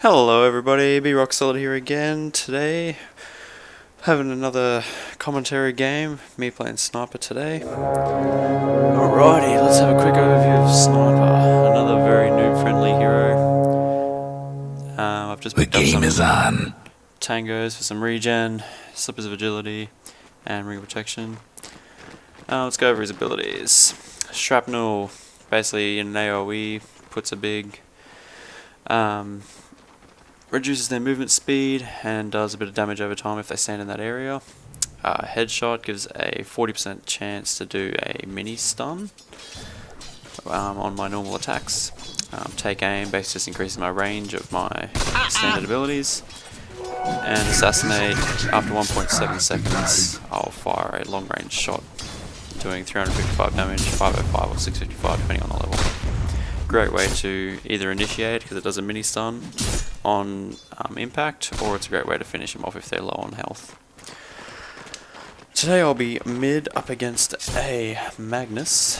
Hello everybody, B-Rock-Solid here again. Today, having another commentary game, me playing Sniper today. Alrighty, let's have a quick overview of Sniper, another very noob-friendly hero. I've just picked up some tangos for some regen, slippers of agility, and ring of protection. Let's go over his abilities. Shrapnel, basically in an AoE, puts a big reduces their movement speed and does a bit of damage over time if they stand in that area. Headshot gives a 40% chance to do a mini stun on my normal attacks. Take aim, basically just increasing my range of my standard abilities. And assassinate, after 1.7 seconds I'll fire a long range shot doing 355 damage, 505 or 655 depending on the level. Great way to either initiate because it does a mini stun on impact, or it's a great way to finish them off if they're low on health. Today I'll be mid up against a Magnus,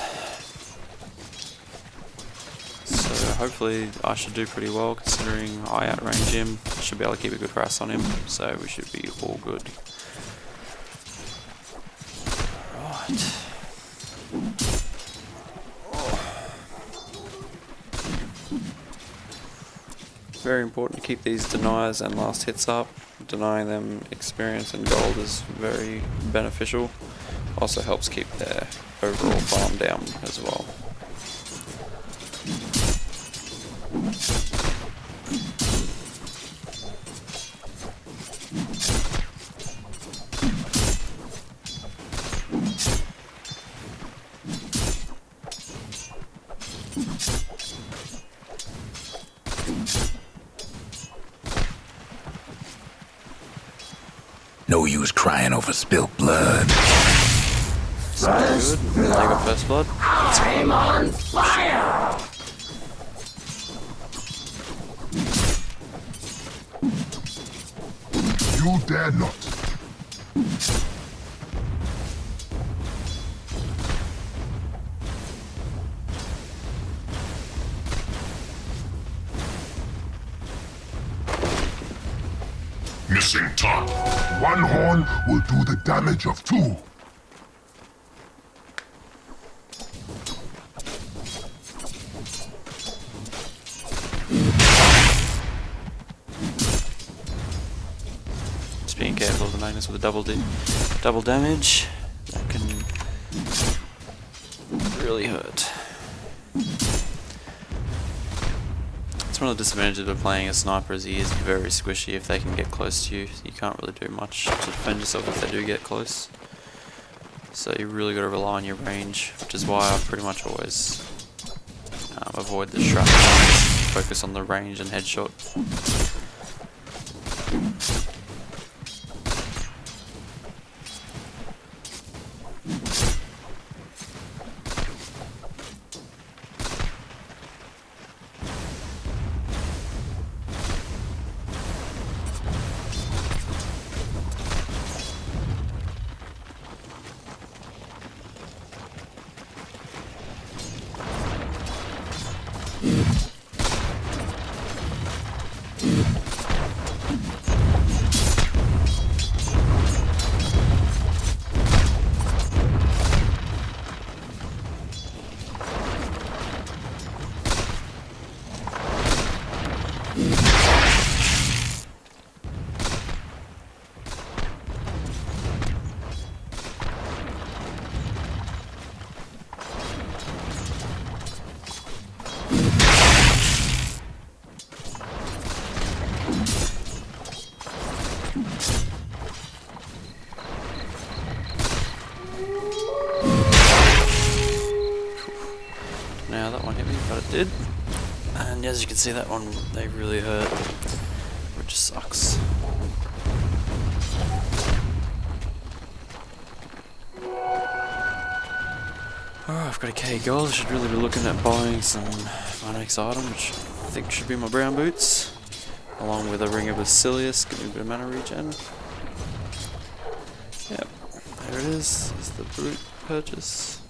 so hopefully I should do pretty well considering I outrange him. Should be able to keep a good price on him, so we should be all good. Right. Very important to keep these deniers and last hits up. Denying them experience and gold is very beneficial. Also helps keep their overall farm down as well. No use crying over spilled blood. Sounds good. I got first blood. I'm on fire! You dare not. Missing top. One horn will do the damage of two. Just being careful of the Magnus with a double damage. That can really hurt. It's one of the disadvantages of playing a sniper is he is very squishy. If they can get close to you, you can't really do much to defend yourself if they do get close. So you really got to rely on your range, which is why I pretty much always avoid the shrapnel, focus on the range and headshot. Now that one hit me, but it did. And as you can see, that one, they really hurt, which sucks. Alright, I've got a K gold. I should really be looking at buying my next item, which I think should be my brown boots, along with a ring of Basilius, give me a bit of mana regen. Yep, there it is. It's the boot purchase.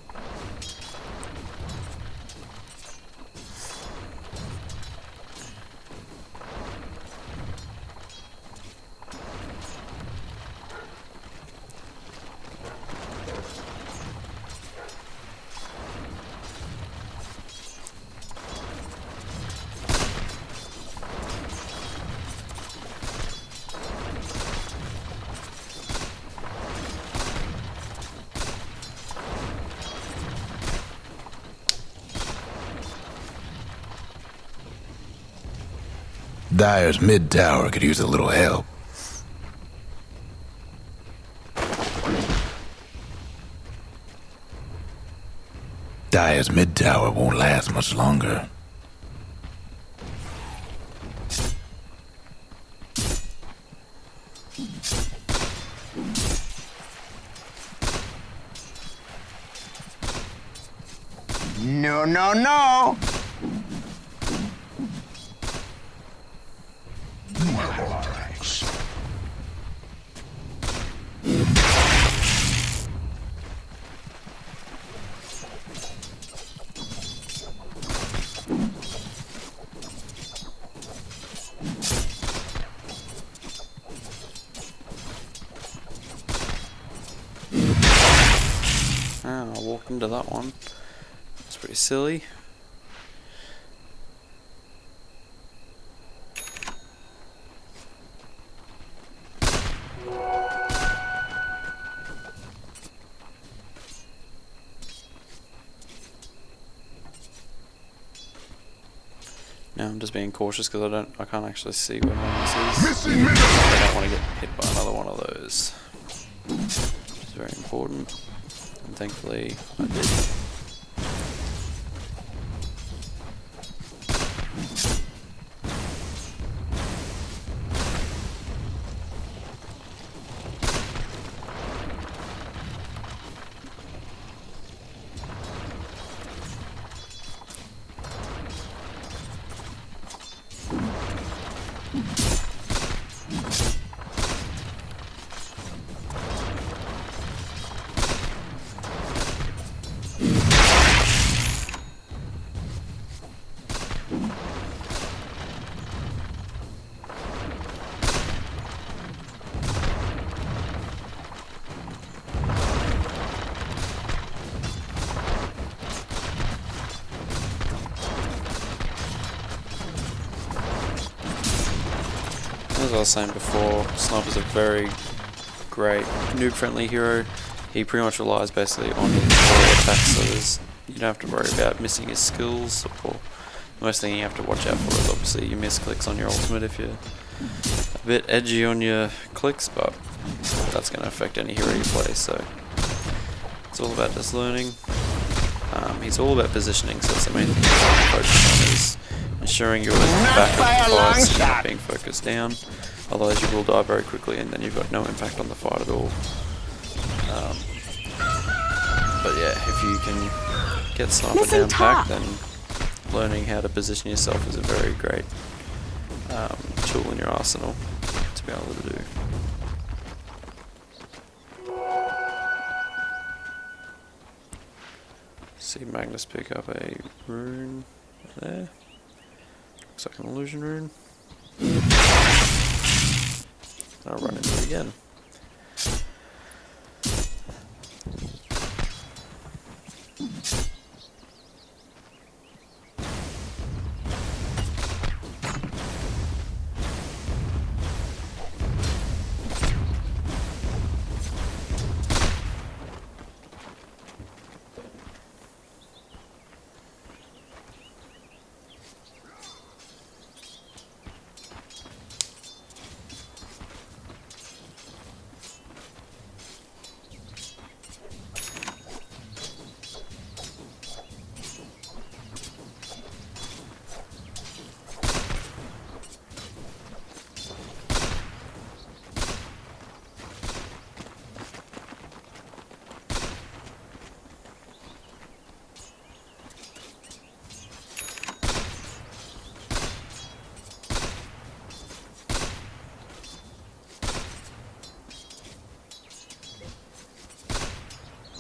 Dyer's mid tower could use a little help. Dyer's mid tower won't last much longer. No, no, no! Ah, I walked into that one. It's pretty silly. Now I'm just being cautious because I can't actually see where my is. Missing middle! I don't want to get hit by another one of those. It's very important. And thankfully I did. As I was saying before, Sniper's a very great noob-friendly hero. He pretty much relies basically on his auto attacks, so you don't have to worry about missing his skills. Or the most thing you have to watch out for is obviously your misclicks on your ultimate if you're a bit edgy on your clicks, but that's going to affect any hero you play, so it's all about just learning. He's all about positioning, so that's the main thing you have to focus on, is ensuring you're back in the fight, so you're not being focused down. Otherwise you will die very quickly and then you've got no impact on the fight at all. But yeah, if you can get Sniper down packed, then learning how to position yourself is a very great tool in your arsenal to be able to do. See Magnus pick up a rune there. Looks like an illusion rune. I'll run into it again.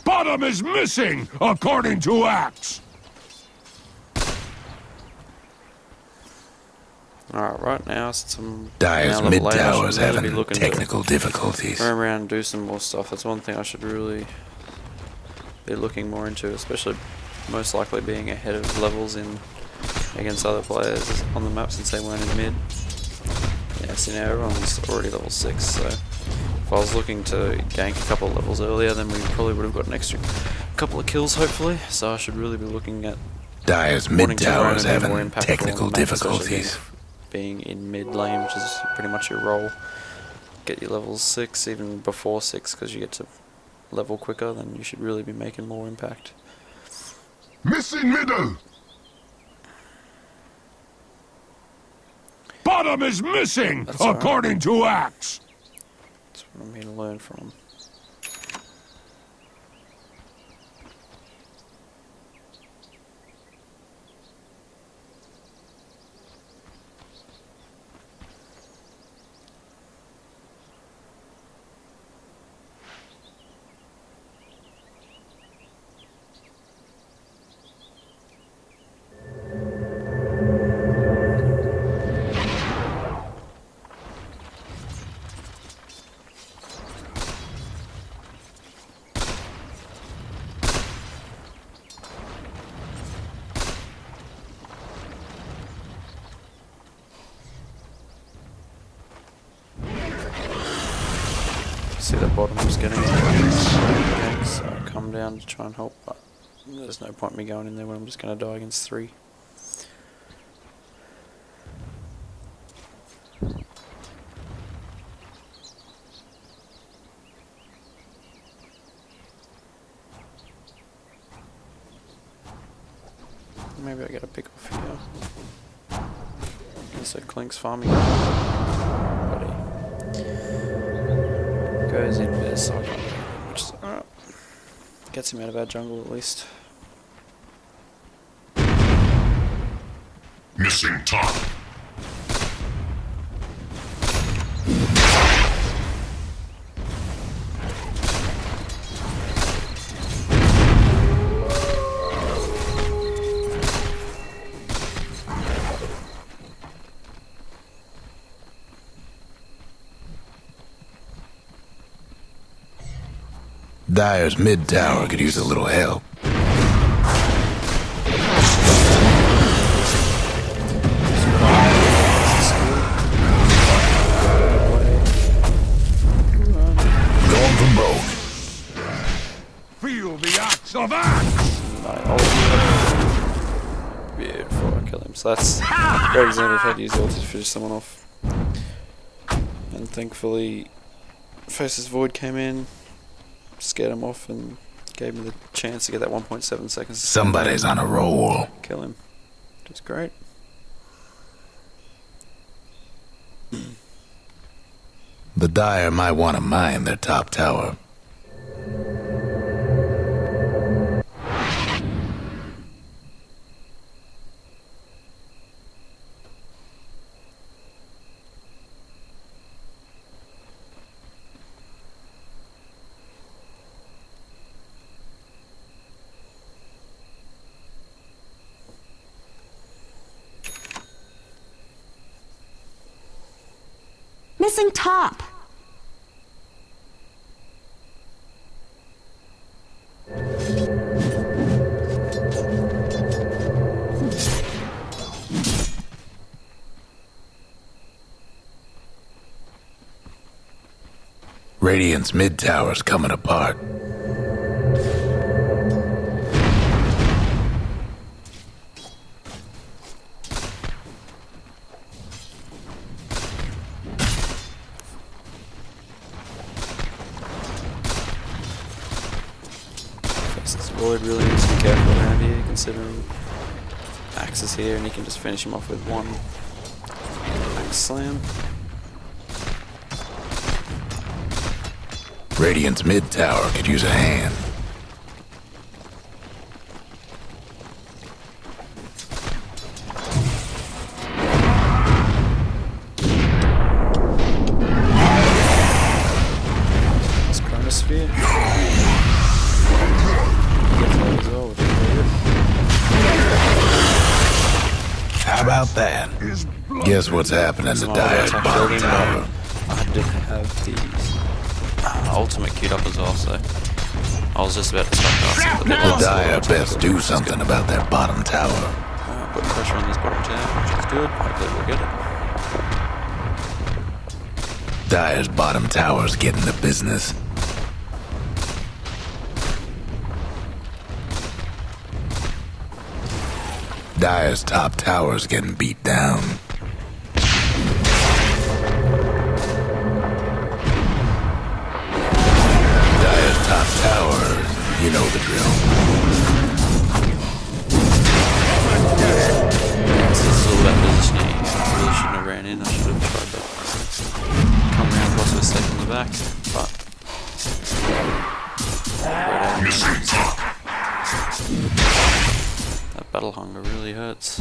Bottom is missing, according to Axe. Alright, right now, since I'm Dyer's now mid level 8, I tower's should really be having looking technical difficulties. to roam around and do some more stuff. That's one thing I should really be looking more into, especially most likely being ahead of levels in against other players on the map since they weren't in mid. Yeah, see now everyone's already level 6, so if I was looking to gank a couple of levels earlier, then we probably would have got an extra couple of kills hopefully, so I should really be looking at Dyer's wanting mid to roam tower's and be more having impactful technical on the map, especially difficulties. being in mid lane, which is pretty much your role. Get your levels 6, even before 6, because you get to level quicker, then you should really be making more impact. Missing middle. Bottom is missing, That's all right. according to Axe. That's what I'm here to learn from. See that bottom was getting ganks, so I come down to try and help, but there's no point in me going in there when I'm just going to die against 3. Maybe I get a pick off here. So Clink's farming. Buddy. Goes in with a side, which is alright. Gets him out of our jungle at least. Missing top. Dire's mid tower could use a little help. Going for broke. Feel the axe of Axe! Beautiful, I kill him. So that's very reasonable if I had to use ulti to finish someone off. And thankfully, Faceless Void came in, scared him off, and gave me the chance to get that 1.7 seconds. Somebody's on a roll. Kill him. Which is great. The Dire might want to mine their top tower. Missing top. Radiant's mid tower's coming apart. Faceless Void really needs to be careful around here, considering Axe is here and he can just finish him off with one Axe Slam. Radiant's mid tower could use a hand. It's Chronosphere. How about that? Guess what's happening to Dire's bottom tower? I didn't have the ultimate queued up as well, so I was just about to start casting. But The Dire best do something about their bottom tower. Put pressure on this bottom tower, which is good. Hopefully we'll get it. Dire's bottom tower's getting the business. Dire's top tower's getting beat down. in. I should have tried to come around whilst we're safe in the back, but that battle hunger really hurts.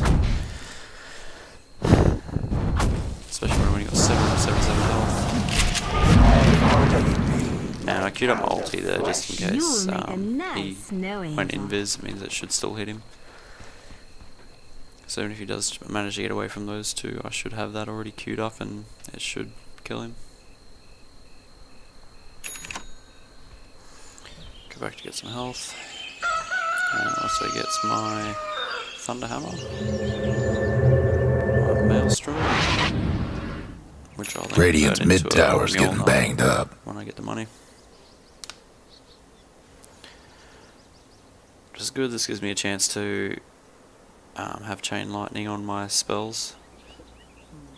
Especially when you got 77 health. And I queued up my ulti there just in case he went invis, it means it should still hit him. So even if he does manage to get away from those two, I should have that already queued up and it should kill him. Go back to get some health. And also gets my Thunder Hammer. My Maelstrom. Which I'll then Radiant's convert into mid a tower's getting Mjolnir banged up. when I get the money. Which is good, this gives me a chance to have Chain Lightning on my spells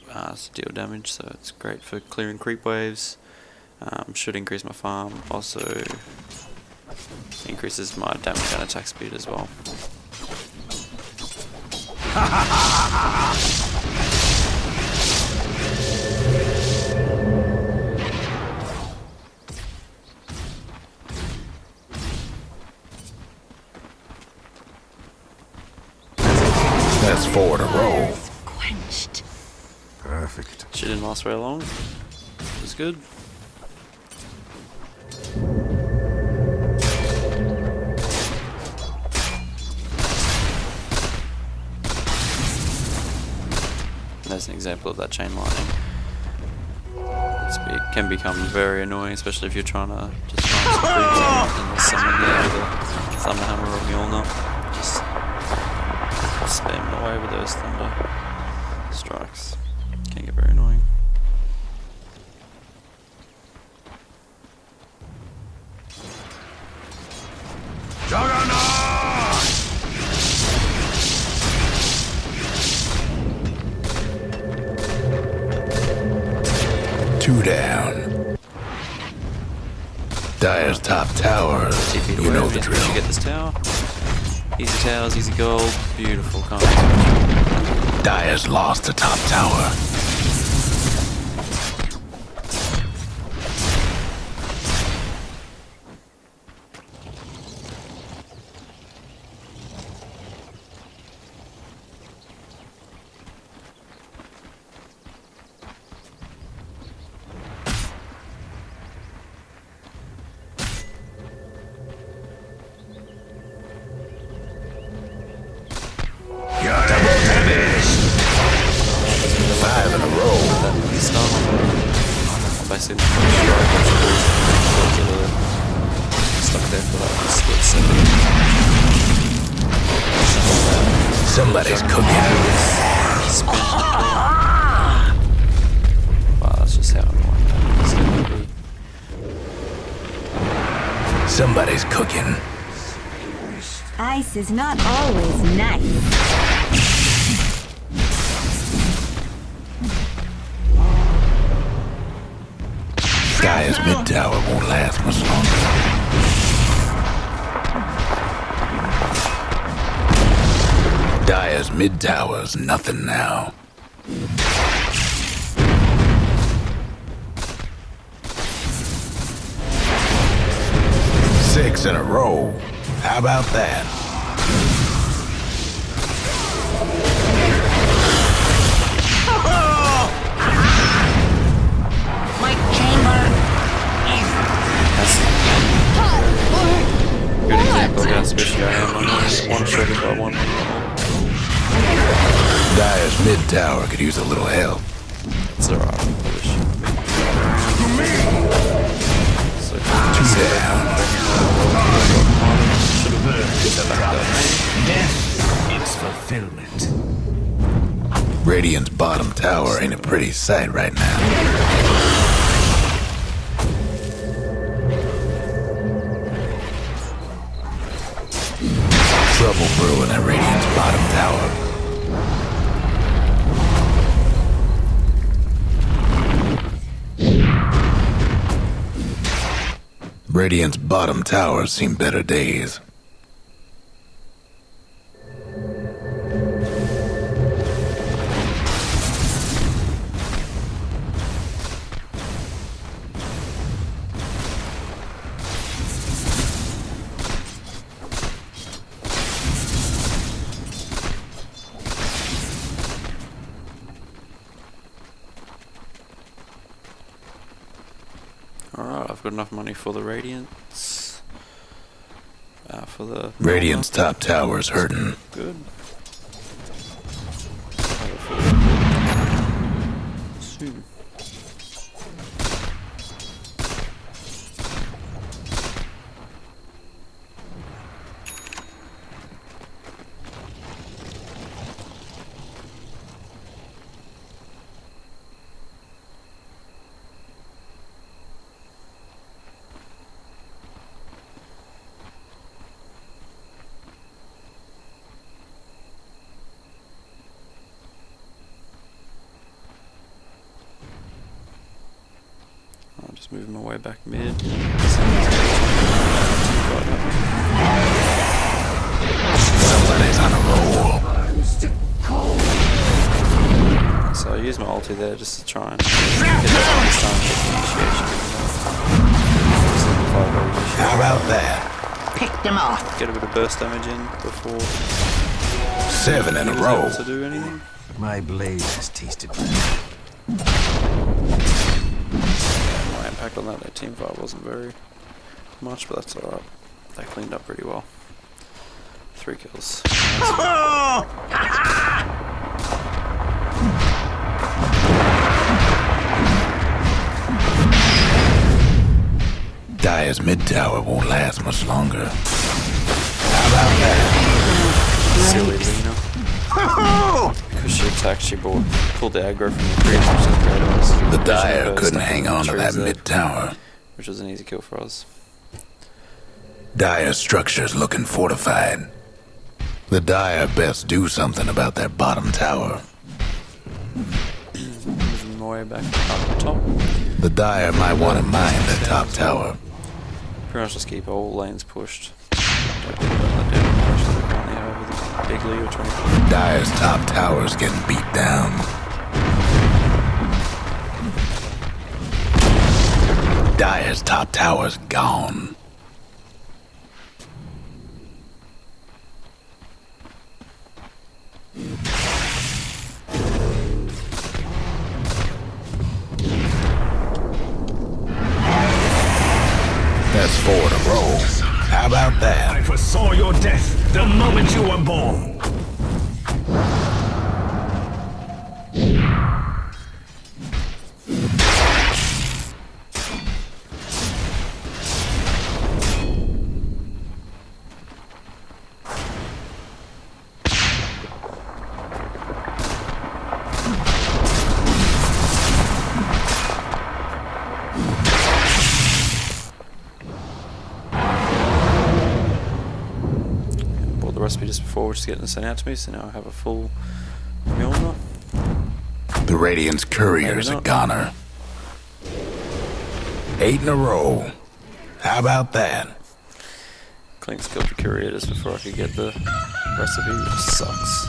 to deal damage, so it's great for clearing creep waves. Should increase my farm, also increases my damage and attack speed as well. That's 4 in a row. Quenched. Perfect. She didn't last very long, which was good. There's an example of that Chain Lightning. It can become very annoying, especially if you're trying to just find some creeps and summon there with a Thunder Hammer or Mjolnir. Just spamming away with those thunder strikes. Can get very annoying. Juggernaut! 2 down. Dire's top tower. TP You know the You drill. get this tower. Easy towers, easy gold. Beautiful content. Dire's lost the top tower. Basically, stuck there for like a split second. Somebody's cooking. Wow, that's just how annoying that is. Somebody's cooking. Ice is not always nice. Dire's mid tower won't last much longer. Dire's mid tower's nothing now. 6 in a row. How about that? My chamber is Good example of how switched I am. I'm one-shotted by one. Dire's mid tower could use a little help. It's alright, I probably shouldn't be. So, 2 down. It's fulfillment. Radiant's bottom tower ain't a pretty sight right now. Trouble brewing at Radiant's bottom tower. Radiant's bottom tower's seen better days. Alright, I've got enough money for the Radiance. For the... Radiant's top tower's hurting. Good. Soon. I'll just move my way back mid. Somebody's on a roll. So I use my ulti there just to try and get that initiation. How about that? Pick them off. Get a bit of burst damage in before 7 in a he was row. able to do anything. My blade has tasted better. My impact on that team fight wasn't very much, but that's alright. They cleaned up pretty well. 3 kills. Dire's mid tower won't last much longer. How about that? Silly Lena. Because she attacked, she pulled the aggro from the creeps, which is great. The Dire couldn't hang on to that mid tower. Which was an easy kill for us. Dire's structure's looking fortified. The Dire best do something about that bottom tower. Moving my way back up top. The Dire might want to mine the top tower. Pretty much just keep all lanes pushed. Don't think about that damage push that we currently have with the big lead or 20. Dire's top tower's getting beat down. Dire's top tower's gone. That's 4 in a row. How about that? I foresaw your death the moment you were born. Bought the recipe just before, which is getting sent out to me, so now I have a full Mjolnir. The Radiant's courier's a Maybe not. goner. 8 in a row. How about that? Clink's killed the courier just before I could get the recipe, which sucks.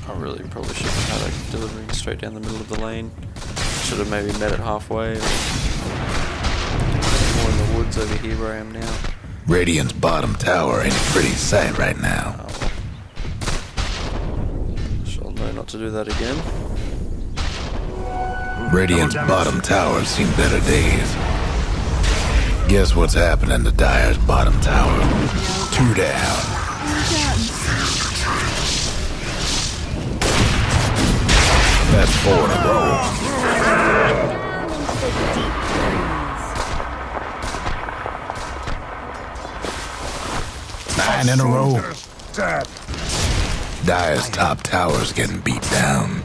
I really probably should have had it delivering straight down the middle of the lane. Should have maybe met it halfway. Or more in the woods over here where I am now. Radiant's bottom tower ain't a pretty sight right now. Oh well. Shall know not to do that again. Radiant's bottom tower's seen better days. Guess what's happening to Dire's bottom tower? 2 down. That's 4 in a row. Nine in a row. Dead. Dire's top tower's getting beat down.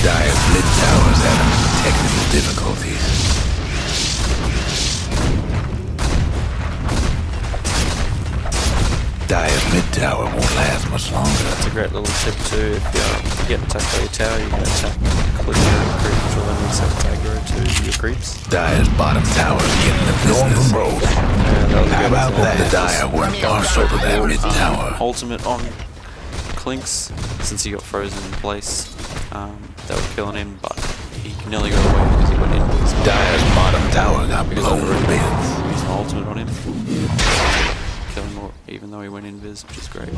Dire's mid tower's having technical difficulties. Dire's mid tower won't last much longer. That's a great little tip too. If you get attacked by your tower, you can attack clear your creep, which will then reset its aggro to your creeps. Dire's bottom tower's getting the business. Yeah, that was a How good about example. that? The Dire weren't partial to that mid tower. Ultimate on Clinks, since he got frozen in place. They were killing him, but he nearly got away because he went in with his Dire's bottom tower got blown to bits. Used my ultimate on him. Kill him even though he went invis, which is great.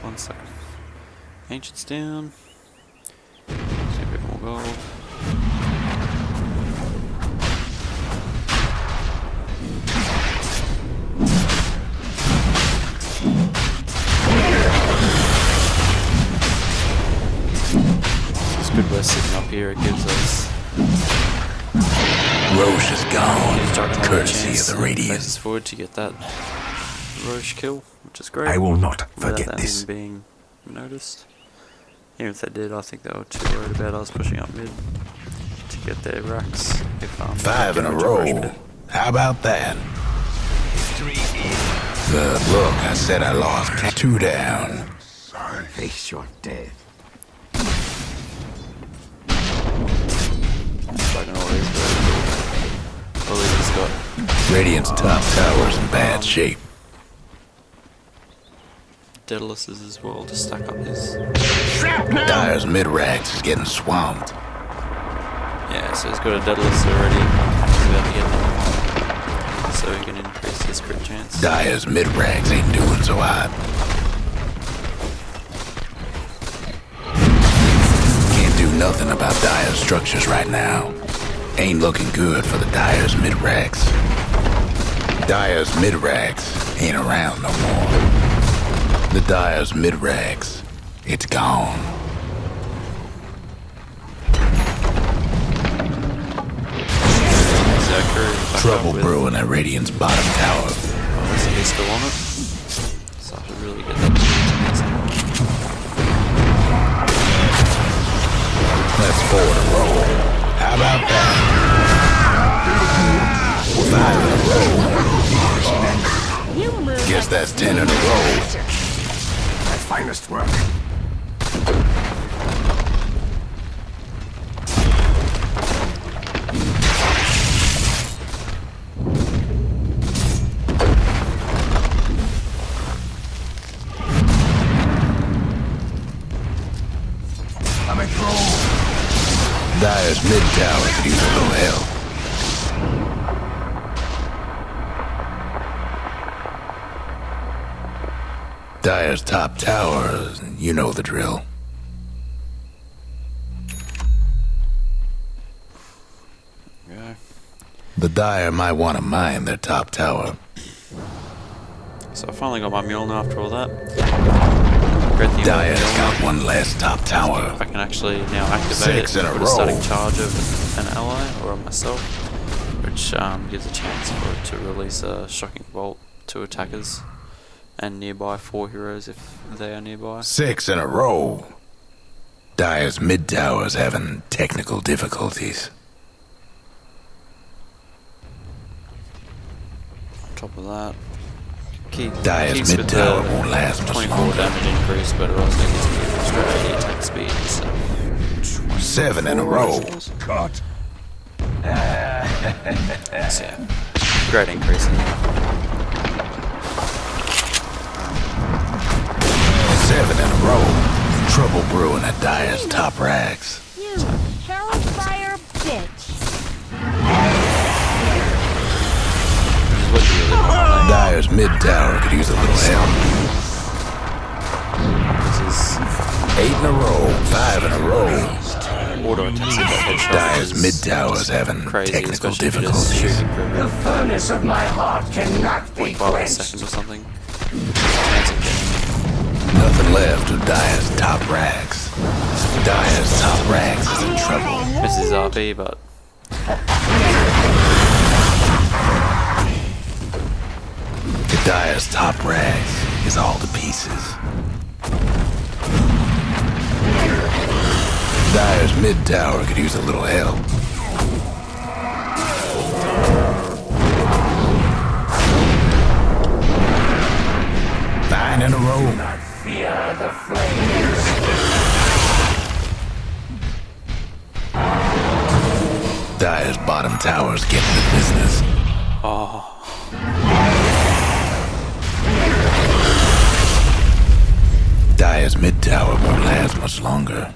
One second. Ancients down. See a bit more gold. It's good we're sitting up here, it gives us Roche is gone, Dark Knight courtesy chance of the faces Radiance. forward to get that Roche kill, which is great. I will not Without forget that this. even being noticed. Even if they did, I think they were too worried about us pushing up mid to get their racks. If 5 in a row. How about that? Good look, I said I lost 2 down. Face your death. Fucking all these guys. All these got Radiant's top tower's in bad shape. Daedalus's as well to stack up his. Dyer's mid-ranks is getting swamped. Yeah, so he's got a Daedalus already. He's about to get another one. So he can increase his crit chance. Dyer's mid-ranks ain't doing so hot. Can't do nothing about Dyer's structures right now. Ain't looking good for the Dyer's mid-ranks. Dyer's mid-ranks ain't around no more. The Dyer's mid-ranks, it's gone. Trouble brewing at Radiant's bottom tower. Oh, there's a beast still on it. So I should really get that. That's 4 in a row. How about that? 5 in a row. You move. Guess that's 10 in a row. My finest work. Coming through. Dyer's mid tower could use a little help. Dyer's top tower, you know the drill. Yeah. The Dyer might want to mine their top tower. So I finally got my Mjolnir after all that. Great thing about Dyer's Mjolnir, got one less top tower. I can actually now activate 6 it in a with row. a static charge of an ally or myself, which gives a chance for it to release a shocking bolt to attackers and nearby 4 heroes if they are nearby. 6 in a row. Dyer's mid tower's having technical difficulties. On top of that, Dyer's keeps mid with tower the won't last much 24 longer. damage increase, but it also gives me extra 80 attack speed instead of 7 in a row. Cut. so yeah, great increase in that. 7 in a row. Trouble brewing at Dyer's top racks. You hellfire bitch. Which is what you really want. Dyer's mid tower could use a little help. This is 8 in a row. 5 in a row. auto attacks with that headshot Dire's is mid tower's just having crazy, technical especially if you're just difficulties. shooting for The furnace of my heart cannot be 0.5 quenched. seconds or something. Chance of getting Nothing left of Dire's top rags. Dire's top rags is in trouble. misses RP, but Dire's top rags is all to pieces. Dire's mid tower could use a little help. Nine in a row. Fear the flames. Dire's bottom tower's getting the business. Dire's mid tower won't last much longer.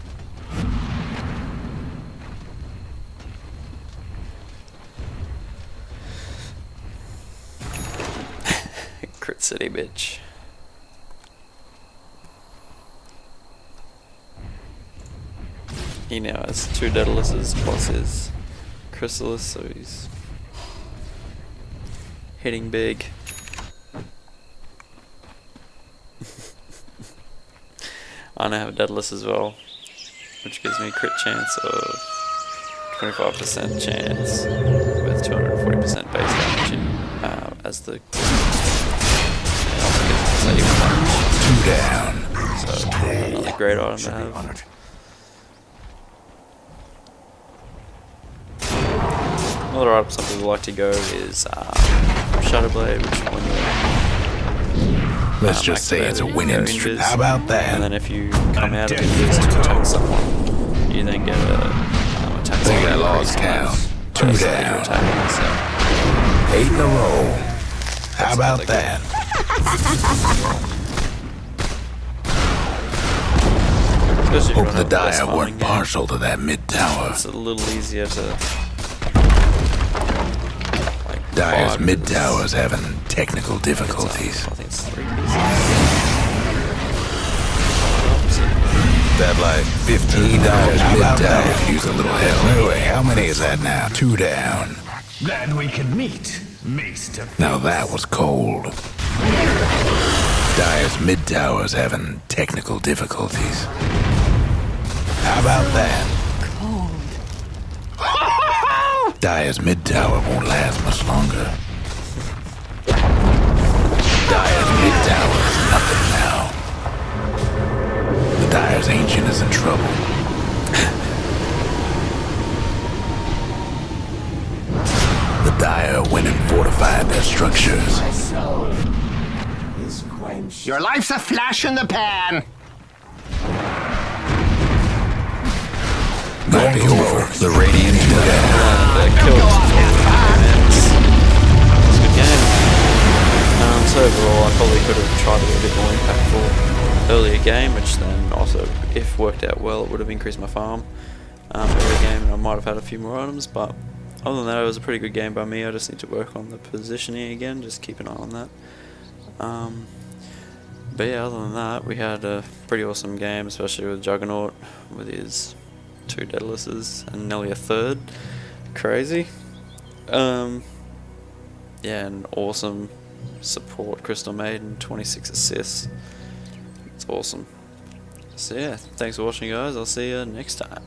Crit City, bitch. He now has 2 Daedaluses plus his Chrysalis, so he's hitting big. I now have a Daedalus as well, which gives me a crit chance of 25% chance with 240% base damage as the saving punch. 2 down. So another great item to have. Honored. Another item some people like to go is Shadow Blade, which when you Let's just say it's a activate it, winning you go streak. invis, How about and that? then if you come out of invis to attack someone, you then get a attack Think speed I lost increase count. on 2 those that you're down. attacking, so 8 in a row. How about That's how they that? especially if Hope you're the on a less Dire farming weren't game, partial to that mid tower. it's a little easier to like Dire's fight mid because tower's having technical it's, difficulties. I think it's 3 pieces. That like 15 Dire's mid tower could use a little help. Wait, how many is that now? 2 down. Glad we could meet, Maester. Now that was cold. Dire's mid tower's having technical difficulties. How about that? Cold. Dire's mid tower won't last much longer. Dire's mid tower is nothing now. The Dire's ancient is in trouble. The Dire went and fortified their structures. My soul is quenched. Your life's a flash in the pan. Might be over. The Radiant is down. The kill it's a good game. So overall, I probably could have tried to be a bit more impactful earlier game, which then also, if worked out well, it would have increased my farm earlier game, and I might have had a few more items. But other than that, it was a pretty good game by me. I just need to work on the positioning again, just keep an eye on that. But yeah, other than that, we had a pretty awesome game, especially with Juggernaut with his 2 Daedaluses and nearly a third. Crazy. Yeah, and awesome support Crystal Maiden, 26 assists. It's awesome. So yeah, thanks for watching guys, I'll see you next time.